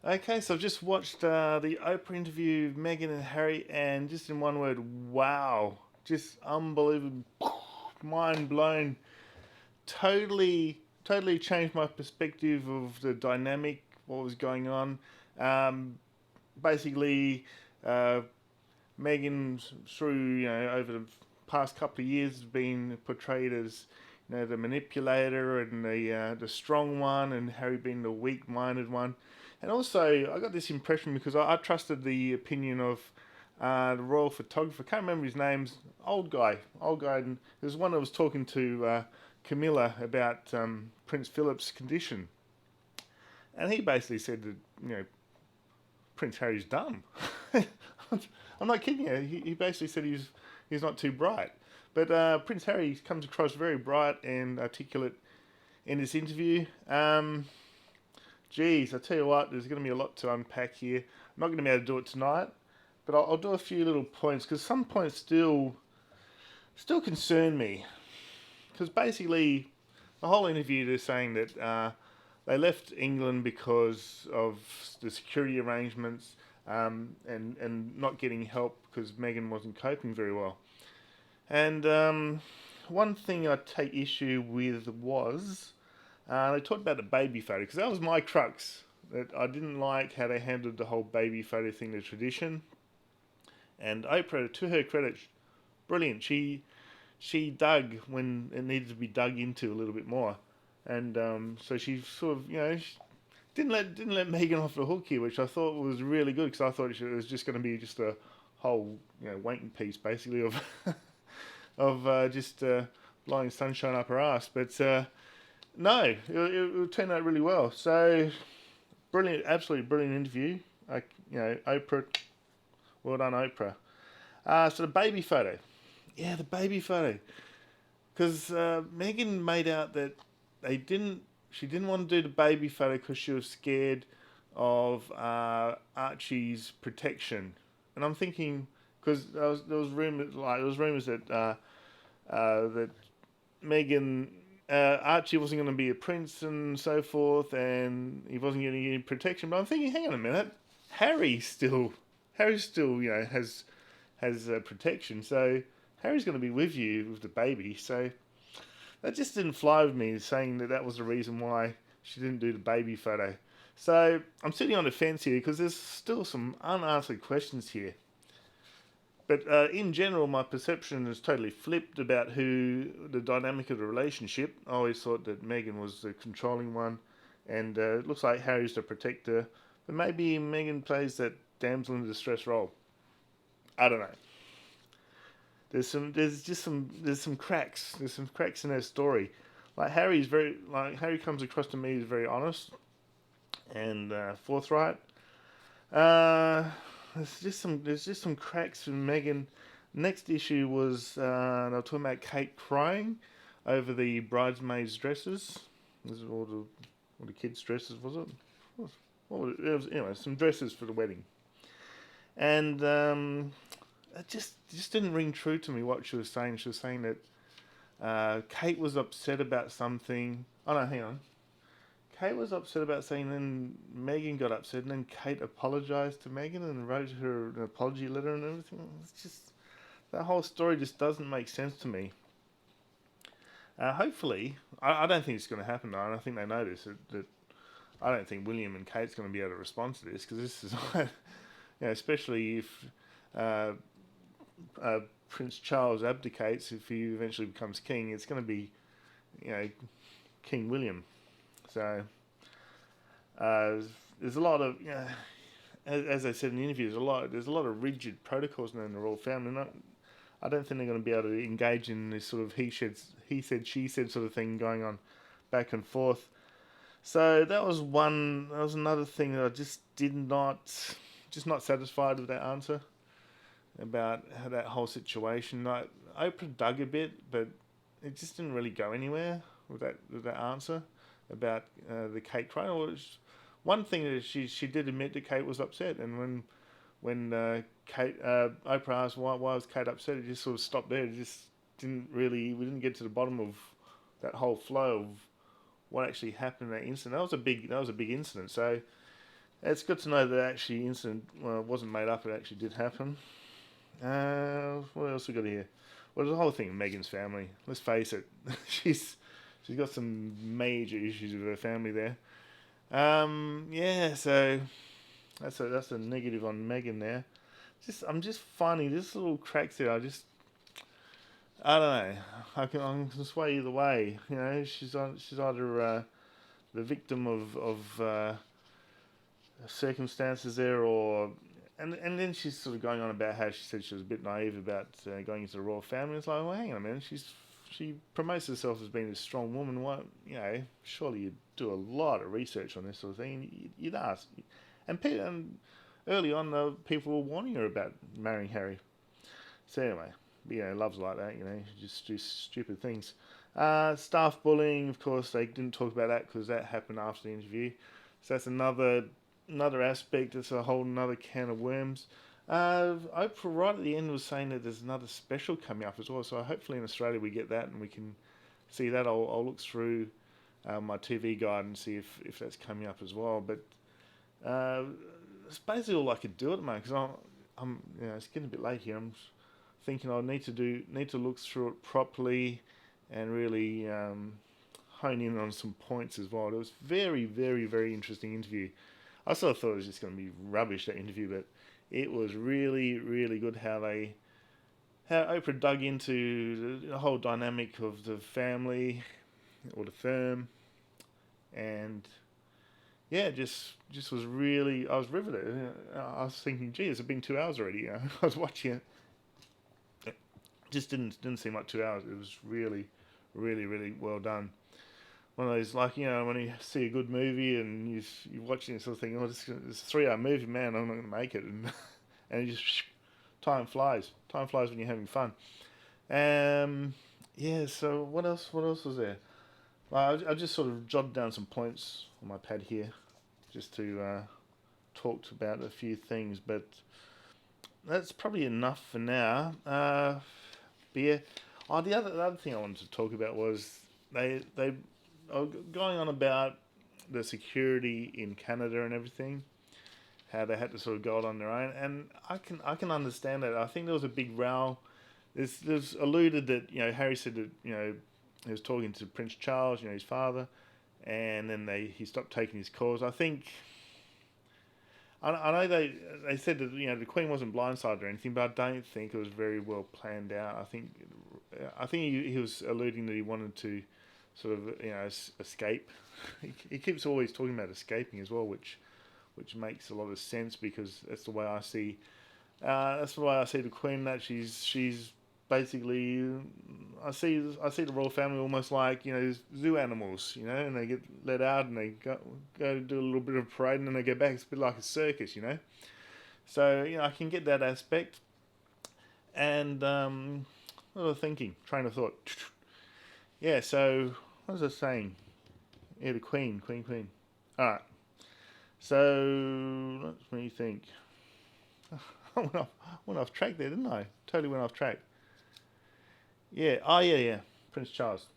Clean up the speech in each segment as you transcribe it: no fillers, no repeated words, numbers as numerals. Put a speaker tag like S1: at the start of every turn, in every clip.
S1: Okay, so I've just watched the Oprah interview of Meghan and Harry, and just in one word, wow. Just unbelievable, mind blown. Totally changed my perspective of the dynamic, what was going on. Um, Basically, uh, Meghan, through, over the past couple of years, has been portrayed as, the manipulator and the strong one, and Harry being the weak-minded one. And also, I got this impression because I trusted the opinion of the royal photographer. Can't remember his name. Old guy. And there's one that was talking to Camilla about Prince Philip's condition, and he basically said that Prince Harry's dumb. I'm not kidding you. He basically said he's not too bright. But Prince Harry comes across very bright and articulate in this interview. Geez, I tell you what, there's going to be a lot to unpack here. I'm not going to be able to do it tonight, but I'll do a few little points because some points still concern me. Because basically, the whole interview they're saying that they left England because of the security arrangements and not getting help because Meghan wasn't coping very well. And one thing I take issue with was they talked about the baby photo because that was my crux. That I didn't like how they handled the whole baby photo thing, the tradition. And Oprah, to her credit, brilliant. She dug when it needed to be dug into a little bit more, and so she sort of she didn't let Megan off the hook here, which I thought was really good because I thought it was just going to be just a whole wanking piece basically of of just blowing sunshine up her ass, but no, it turned out really well. So brilliant, absolutely brilliant interview. Oprah, well done, Oprah. So the baby photo, yeah, the baby photo, because Megan made out that she didn't want to do the baby photo because she was scared of Archie's protection, and I'm thinking because there was rumors that that Megan Archie wasn't going to be a prince and so forth, and he wasn't getting any protection. But I'm thinking, hang on a minute, Harry still has protection, so Harry's going to be with you with the baby. So that just didn't fly with me, saying that was the reason why she didn't do the baby photo. So I'm sitting on the fence here because there's still some unanswered questions here. But in general, my perception is totally flipped about who the dynamic of the relationship. I always thought that Meghan was the controlling one, and it looks like Harry's the protector. But maybe Meghan plays that damsel in distress role. I don't know. There's some cracks. There's some cracks in her story. Harry comes across to me as very honest and forthright. Uh, there's just some cracks in Meghan. Next issue was they were talking about Kate crying over the bridesmaids' dresses. This is all the kids' dresses, was it? What was it? It was anyway some dresses for the wedding, and it just didn't ring true to me what she was saying. She was saying that Kate was upset about something. Oh no, hang on. Kate was upset about something, then Meghan got upset, and then Kate apologized to Meghan and wrote her an apology letter and everything. It's just that whole story just doesn't make sense to me. Hopefully, I don't think it's going to happen though. And I think they know this. That I don't think William and Kate's going to be able to respond to this because this is, especially if uh, Prince Charles abdicates, if he eventually becomes king, it's going to be, King William. So there's a lot of, as I said in the interview, there's a lot of rigid protocols now in the royal family. I don't think they're going to be able to engage in this sort of he said, she said sort of thing going on back and forth. So that was one. That was another thing that I just not satisfied with that answer about how that whole situation. Like Oprah dug a bit, but it just didn't really go anywhere with that answer about the Kate crying. One thing is she did admit that Kate was upset, and when Oprah asked why was Kate upset, it just sort of stopped there. It just we didn't get to the bottom of that whole flow of what actually happened in that incident. That was a big incident. So It's good to know that actually incident wasn't made up. It actually did happen. What else we got here? Well, the whole thing of Meghan's family. Let's face it, she's she's got some major issues with her family there. Yeah, so that's a negative on Meghan there. I'm just finding this little cracks there. I don't know. I can sway either way. You know, she's either the victim of circumstances there, or and then she's sort of going on about how she said she was a bit naive about going into the royal family. It's like, well, hang on a minute. She promotes herself as being a strong woman. What, surely you'd do a lot of research on this sort of thing. You'd ask, and early on, people were warning her about marrying Harry. So anyway, love's like that. You just do stupid things. Staff bullying, of course, they didn't talk about that because that happened after the interview. So that's another aspect. It's a whole another can of worms. Oprah right at the end was saying that there's another special coming up as well. So hopefully in Australia we get that and we can see that. I'll look through my TV guide and see if that's coming up as well. But it's basically all I could do at the moment because I'm it's getting a bit late here. I'm thinking I need to look through it properly and really hone in on some points as well. It was very, very, very interesting interview. I sort of thought it was just going to be rubbish, that interview, but it was really, really good how Oprah dug into the whole dynamic of the family or the firm, and yeah, just was really. I was riveted. I was thinking, gee, it's been 2 hours already. I was watching it. It just didn't seem like 2 hours. It was really, really, really well done. One of those, like, when you see a good movie and you're watching it, sort of thinking, oh, this is a 3 hour movie, man, I'm not going to make it. And it just, time flies. Time flies when you're having fun. Yeah, so what else was there? Well, I just sort of jotted down some points on my pad here just to talk about a few things, but that's probably enough for now. But yeah, the other thing I wanted to talk about was they going on about the security in Canada and everything, how they had to sort of go it on their own, and I can understand that. I think there was a big row. There's alluded that Harry said that he was talking to Prince Charles, his father, and then he stopped taking his calls. I think I know they said that the Queen wasn't blindsided or anything, but I don't think it was very well planned out. I think he was alluding that he wanted to sort of escape. He keeps always talking about escaping as well, which makes a lot of sense because that's the way I see the Queen. That she's basically I see the royal family almost like zoo animals, and they get let out and they go do a little bit of parade and then they go back. It's a bit like a circus, So I can get that aspect. And what was I thinking? Train of thought. Yeah, so what was I saying? Yeah, the Queen. Alright. So let me think. I went off track there, didn't I? Totally went off track. Yeah. Oh, yeah. Prince Charles.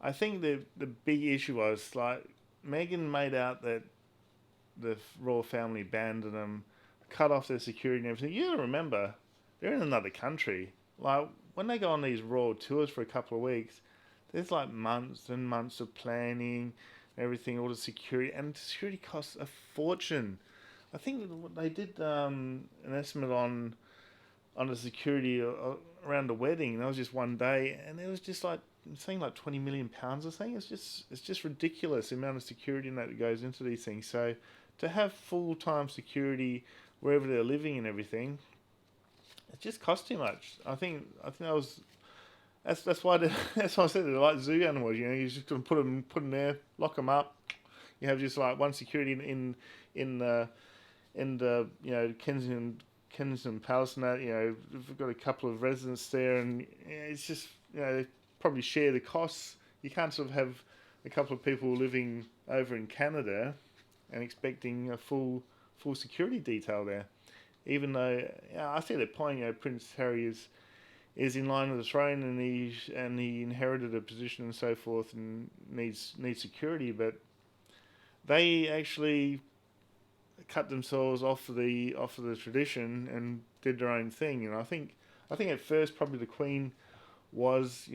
S1: I think the big issue was like Meghan made out that the royal family abandoned them, cut off their security and everything. You gotta remember, they're in another country. Like when they go on these royal tours for a couple of weeks, there's like months and months of planning, everything, all the security, and security costs a fortune. I think they did an estimate on the security around the wedding, and that was just one day, and it was just like saying like £20 million or something. It's just ridiculous the amount of security that goes into these things. So to have full time security wherever they're living and everything, it just costs too much. I think that was. That's why that's why I said they're like zoo animals. You just gonna put them there, lock them up. You have just like one security in the Kensington Palace and that. We've got a couple of residents there, and it's just they probably share the costs. You can't sort of have a couple of people living over in Canada and expecting a full security detail there. Even though I see that point. Prince Harry is in line with the throne, and he inherited a position and so forth, and needs security. But they actually cut themselves off of the tradition and did their own thing. And I think at first probably the Queen was,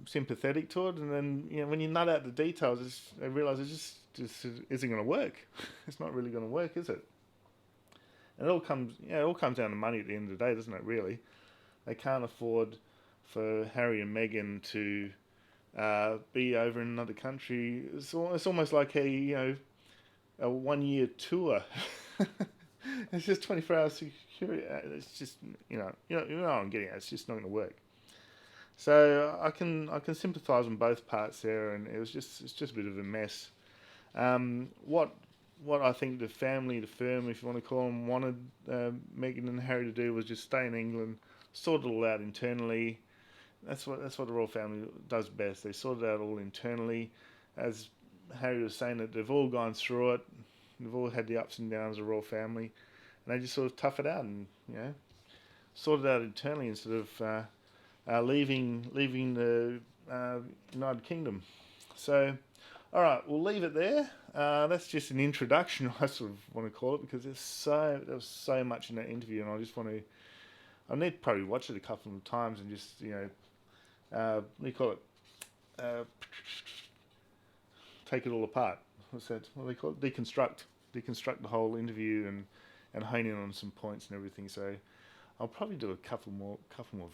S1: sympathetic to it, and then, when you nut out the details, I realise it just isn't going to work. It's not really going to work, is it? And it all comes down to money at the end of the day, doesn't it? Really, they can't afford for Harry and Meghan to be over in another country. It's almost like a 1 year tour. It's just 24 hours security. It's just what I'm getting at. It's just not going to work. So I can sympathise on both parts there, and it's just a bit of a mess. What I think the firm, if you want to call them, wanted Meghan and Harry to do was just stay in England, sort it all out internally. That's what the royal family does best. They sort it out all internally. As Harry was saying, that they've all gone through it. They've all had the ups and downs of the royal family, and they just sort of tough it out and sort it out internally instead of leaving the United Kingdom. So, all right, we'll leave it there. That's just an introduction, I sort of want to call it, because there was so much in that interview, and I need to probably watch it a couple of times and just what do you call it? Take it all apart. What's that? What do they call it? Deconstruct the whole interview and hone in on some points and everything. So I'll probably do a couple more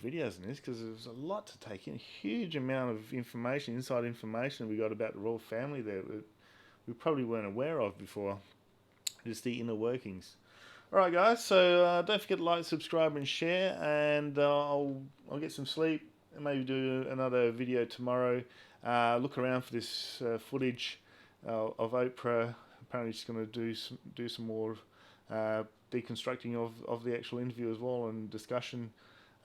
S1: videos in this, because there's a lot to take in, a huge amount of information, inside information we got about the royal family there that we probably weren't aware of before, just the inner workings. All right, guys. So don't forget to like, subscribe, and share. And I'll get some sleep and maybe do another video tomorrow. Look around for this footage of Oprah. Apparently, she's going to do some more deconstructing of the actual interview as well, and discussion.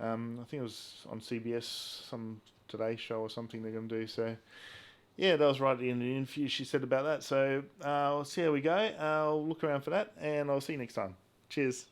S1: I think it was on CBS, some Today show or something they're going to do. So yeah, that was right at the end of the interview she said about that. So we'll see how we go. I'll look around for that, and I'll see you next time. Cheers.